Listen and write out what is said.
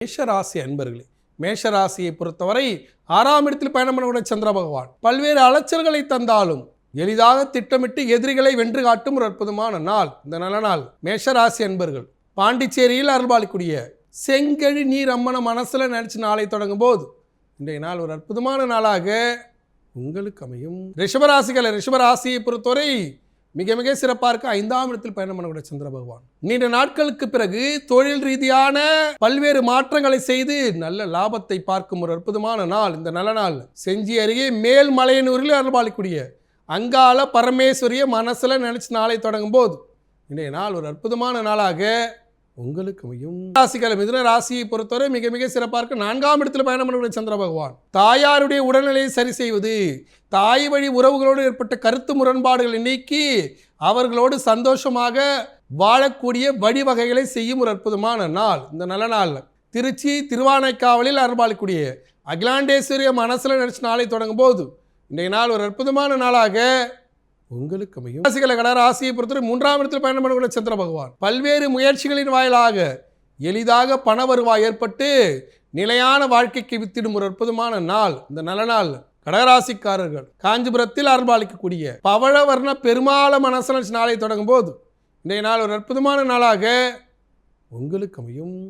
மேஷராசி அன்பர்களே, மேஷராசியை பொறுத்தவரை 6ஆம் இடத்தில் பயணம் பண்ணக்கூடிய சந்திர பகவான் பல்வேறு அலைச்சல்களை தந்தாலும் எளிதாக திட்டமிட்டு எதிரிகளை வென்று காட்டும் ஒரு அற்புதமான நாள். இந்த நல்ல நாள் மேஷராசி அன்பர்கள் பாண்டிச்சேரியில் அருள்பாலிக்கூடிய செங்கழி நீர் அம்மனை மனசுல நினைச்சு நாளை தொடங்கும் போது இன்றைய நாள் ஒரு அற்புதமான நாளாக உங்களுக்கு அமையும். ரிஷபராசியை பொறுத்தவரை மிக மிக சிறப்பாக இருக்க 5ஆம் இடத்தில் பயணம் பண்ணக்கூடிய சந்திர பகவான் நீண்ட நாட்களுக்கு பிறகு தொழில் ரீதியான பல்வேறு மாற்றங்களை செய்து நல்ல லாபத்தை பார்க்கும் ஒரு அற்புதமான நாள். இந்த நல்ல நாள் செஞ்சி அருகே மேல்மலையனூரில் அருள்பாலிக்கூடிய அங்காள பரமேஸ்வரிய மனசுல நினைச்சு நாளை தொடங்கும் போது இன்றைய நாள் ஒரு அற்புதமான நாளாக உங்களுக்கு அமையும். மிதுன ராசியை பொறுத்தவரை மிக மிக சிறப்பாக இருக்க 4ஆம் இடத்தில் பயணம் பண்ணக்கூடிய சந்திர பகவான் தாயாருடைய உடல்நிலையை சரி செய்வது, தாய் வழி உறவுகளோடு ஏற்பட்ட கருத்து முரண்பாடுகளை நீக்கி அவர்களோடு சந்தோஷமாக வாழக்கூடிய வழிவகைகளை செய்யும் ஒரு அற்புதமான நாள். இந்த நல்ல நாள் திருச்சி திருவானைக்காவலில் அருள்பாலிக்கூடிய அகிலாண்டேஸ்வரிய மனசுல நினைச்சு நாளை தொடங்கும் போது இன்றைய நாள் ஒரு அற்புதமான நாளாக உங்களுக்கு அமையும். கடகராசியை பொறுத்தவரை 3ஆம் இடத்தில் பயணம் பண்ணக்கூடிய சந்திர பகவான் பல்வேறு முயற்சிகளின் வாயிலாக எளிதாக பண வருவாய் ஏற்பட்டு நிலையான வாழ்க்கைக்கு வித்திடும் ஒரு அற்புதமான நாள். இந்த நல்ல நாள் கடகராசிக்காரர்கள் காஞ்சிபுரத்தில் அருள்பாலிக்கக்கூடிய பவழவர்ண பெருமாள மனசன நாளை தொடங்கும் போது இன்றைய நாள் ஒரு அற்புதமான நாளாக உங்களுக்கு அமையும்.